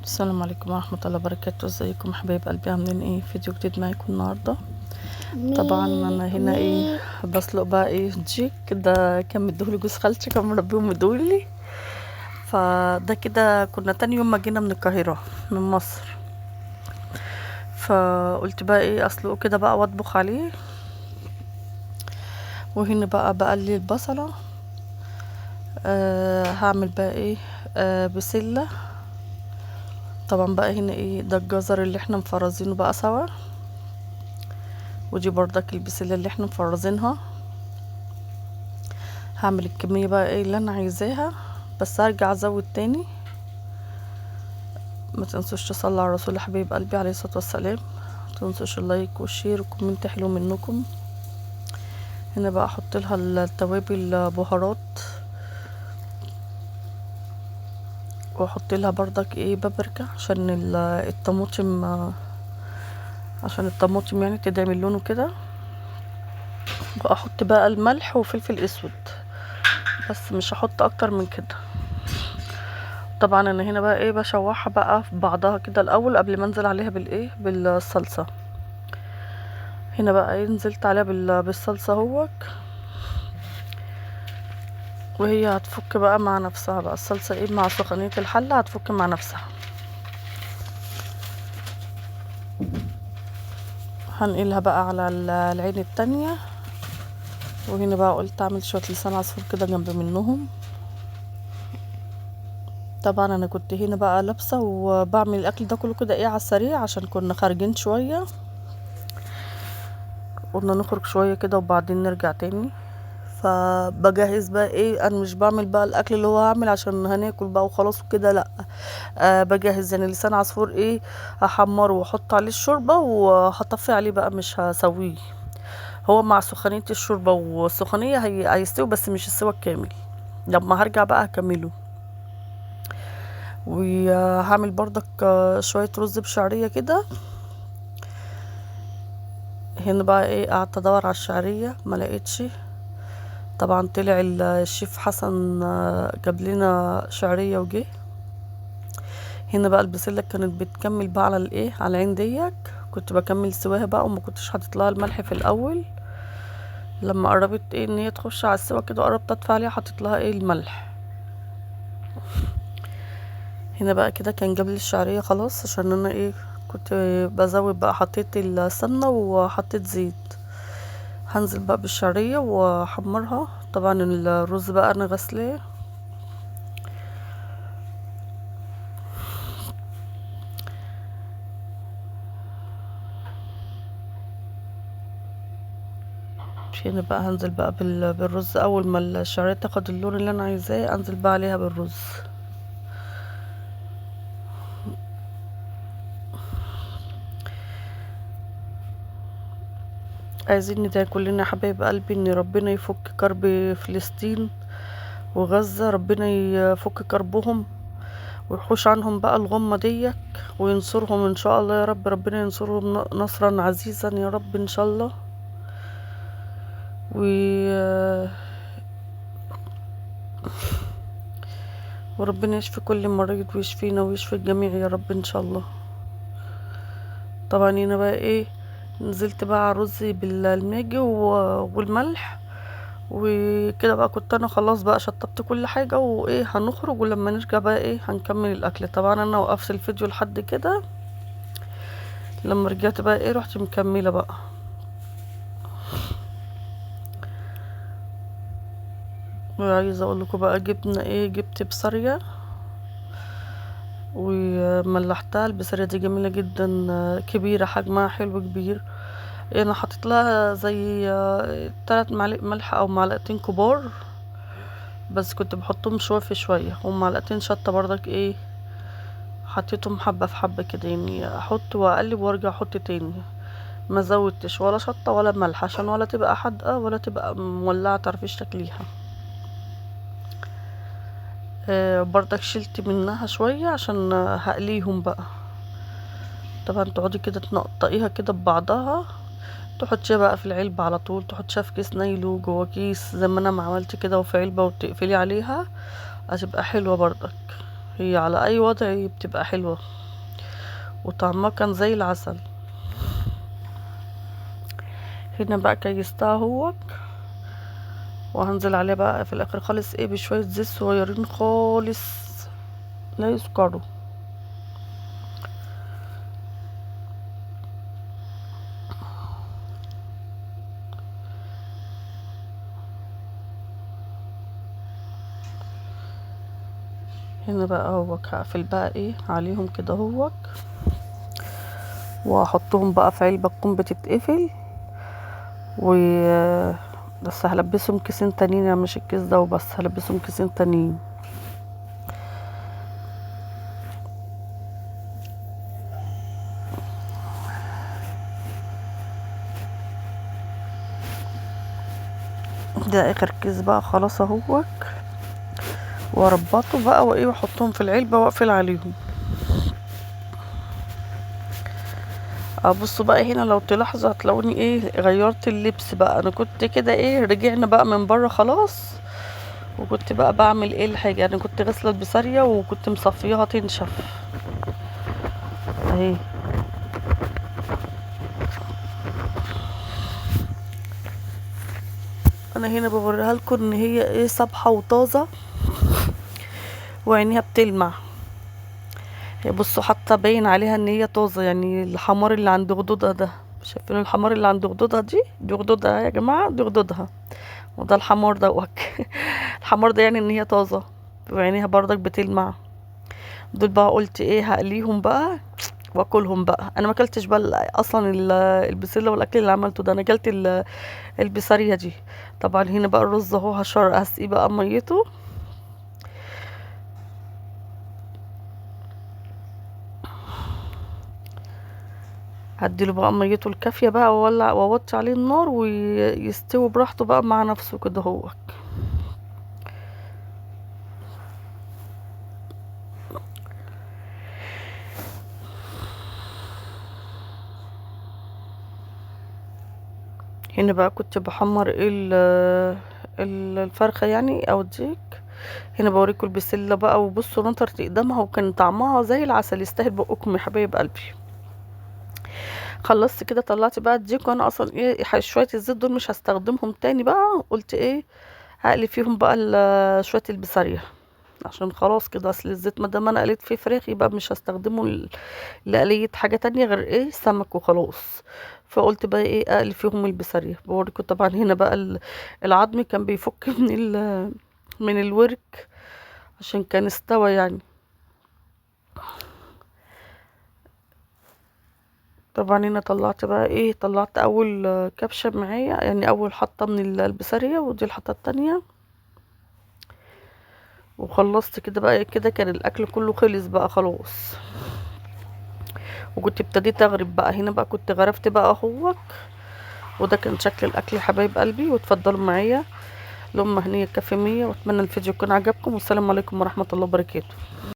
السلام عليكم ورحمة الله وبركاته. ازيكم حبايب قلبي؟ عاملين ايه؟ فيديو جديد معاكم النهاردة. طبعا انا هنا ايه بسلق بقى ايه دجاج كده، كان مديهولي جوز خالتي، كان مربيهم مديهولي. فده كده كنا تاني يوم ما جينا من القاهرة من مصر، فقلت بقى ايه اسلقه كده بقى واطبخ عليه. وهنا بقى بقلي البصلة. هعمل بقى ايه بسلة. طبعا بقى هنا ايه ده الجزر اللي احنا مفرزينه بقى سوا، ودي بردك البسلة اللي احنا مفرزينها. هعمل الكمية بقى ايه اللي انا عايزاها، بس هرجع ازود تاني. ما تنسوش تصلوا على الرسول يا حبيب قلبي عليه الصلاة والسلام. ما تنسوش اللايك والشير وكومنت حلو منكم. هنا بقى احط لها التوابل البهارات، واحط لها بردك ايه بابريكا عشان الطماطم، يعني تدعم لونه كده. واحط بقى الملح وفلفل اسود، بس مش هحط اكتر من كده. طبعا انا هنا بقى ايه بشوحها بقى في بعضها كده الاول قبل ما انزل عليها بالايه بالصلصه. هنا بقى ايه نزلت عليها بالصلصه اهوت، وهي هتفك بقى مع نفسها بقى الصلصه ايه مع سخونيه الحله هتفك مع نفسها. هنقلها بقى على العين التانية. وهنا بقى قلت اعمل شويه لسان عصفور كده جنب منهم. طبعا انا كنت هنا بقى لابسه وبعمل الاكل ده كله كده ايه على السريع، عشان كنا خارجين شويه، قلنا نخرج شويه كده وبعدين نرجع تاني. فبجهز بقى ايه، انا مش بعمل بقى الاكل اللي هو هعمل عشان هناكل بقى وخلاص وكده، لا. بجهز يعني لسان عصفور ايه هحمره واحط عليه الشوربه وهطفي عليه بقى، مش هسويه. هو مع سخونيه الشوربه والسخونيه هيستوي، بس مش السوا الكامل. لما هرجع بقى هكمله. وهعمل برضك شويه رز بشعريه كده. هنا بقى ايه قعدت ادور على الشعريه ما لقيتش. طبعا طلع الشيف حسن جاب لنا شعريه وجه. هنا بقى البسله كانت بتكمل بقى على الايه على العين ديك، كنت بكمل سواها بقى وما كنتش حاطط لها الملح في الاول. لما قربت ايه ان هي تخش على السوا كده قربت اطفي عليها حطيت لها ايه الملح. هنا بقى كده كان جاب لي الشعريه خلاص، عشان انا ايه كنت بزود بقى، حطيت السمنه وحطيت زيت. هنزل بقى بالشعريه واحمرها. طبعا الرز بقى انا غسلاه. هنا بقى هنزل بقى بالرز. اول ما الشعريه تاخد اللون اللي انا عايزاه انزل بقى عليها بالرز. عايزين ندعي كلنا يا حبايب قلبي ان ربنا يفك كرب فلسطين وغزة، ربنا يفك كربهم ويحوش عنهم بقى الغمة ديك، وينصرهم ان شاء الله يا رب. ربنا ينصرهم نصرا عزيزا يا رب ان شاء الله. و... وربنا يشفي كل مريض ويشفينا ويشفي الجميع يا رب ان شاء الله. طبعا هنا بقى ايه نزلت بقى على رزي بالماجي والملح وكده بقى. كنت انا خلاص بقى شطبت كل حاجة وايه هنخرج، ولما نرجع بقى ايه هنكمل الاكل. طبعا انا وقفت الفيديو لحد كده، لما رجعت بقى ايه رحت مكملة بقى. وعايزة اقول لكم بقى جبنا ايه، جبت بسارية وملحتها. البسارية دي جميلة جدا، كبيرة حجمها حلو كبير. انا حطيت لها زي 3 معالق ملح او معلقتين كبار، بس كنت بحطهم شوية في شوية، ومعلقتين شطة برضك ايه حطيتهم حبة في حبة كده، يعني احط واقلب وارجع احط تاني. ما زودتش ولا شطة ولا ملح عشان ولا تبقى حادقة ولا تبقى مولعة تعرفيش تاكليها. برضك شلت منها شوية عشان هقليهم بقى. طبعا تقعدي كده تنقطقيها كده ببعضها، تحطيها بقى في العلبة على طول، تحطيها في كيس نايلو جوا كيس زي ما انا ما عملت كده، وفي علبة وتقفلي عليها هتبقى حلوة برضك. هي على اي وضع بتبقى حلوة وطعمها كان زي العسل. هنا بقى كيستها اهوت، وهنزل عليها بقى في الاخر خالص ايه بشوية زيت صغيرين خالص لا يسكروا. هنا بقى اهوت هقفل بقى ايه عليهم كده اهوت، وهحطهم بقى في علبة تكون بتتقفل، و بس هلبسهم كيسين تانيين، يعني مش الكيس ده وبس، هلبسهم كيسين تانيين. ده اخر كيس بقى خلاص اهوت، واربطه بقى وايه واحطهم في العلبة واقفل عليهم. ابصوا بقى هنا لو تلاحظوا هتلاقوني ايه غيرت اللبس بقى. انا كنت كده ايه رجعنا بقى من بره خلاص، وكنت بقى بعمل ايه الحاجة، يعني كنت غاسلة البسارية وكنت مصفيها تنشف اهي. انا هنا بوريها لكم ان هي ايه صبحة وطازة وعينيها بتلمع. هي بصوا حتى باين عليها ان هي طازة، يعني الحمار اللي عند خدودها ده، شايفين الحمار اللي عند خدودها دي خدودها يا جماعة، دي خدودها، وده الحمار ده الحمار ده يعني ان هي طازة وعينيها برضك بتلمع. دول بقى قلت ايه هقليهم بقى واكلهم بقى. انا ما اكلتش بقى اصلا البسله والاكل اللي عملته ده، انا اكلت البسارية دي. طبعا هنا بقى الرز اهو هسقيه بقى ميته. هديله بقى ميته الكافية بقى، واولع واوطي عليه النار ويستوي براحته بقى مع نفسه كده هو. هنا بقى كنت بحمر الفرخة يعني او الديك. هنا بوريكم البسلة بقى، وبصوا نطر تقدمها وكان طعمها زي العسل، يستاهل بقكم يا حبايب قلبي. خلصت كده طلعت بقى الديك، وانا اصلا ايه شوية الزيت دول مش هستخدمهم تاني بقى، قلت ايه هقلي فيهم بقى شوية البسارية، عشان خلاص كده اصل الزيت ما دام انا قليت فيه فراخ يبقى مش هستخدمه لقلية حاجة تانية غير ايه سمك وخلاص. فقلت بقى ايه اقلي فيهم البسارية. بوريكم طبعا هنا بقى العظم كان بيفك من الورك عشان كان استوى يعني. طبعا هنا طلعت بقى ايه طلعت اول كبشة معايا، يعني اول حطة من البسارية، ودي الحطة التانية. وخلصت كده بقى كده كان الاكل كله خلص بقى خلاص. وكنت ابتديت اغرب بقى، هنا بقى كنت غرفت بقى اهوت. وده كان شكل الاكل يا حبايب قلبي، واتفضلوا معايا لأم هنية كافيه 100. واتمنى الفيديو يكون عجبكم، والسلام عليكم ورحمة الله وبركاته.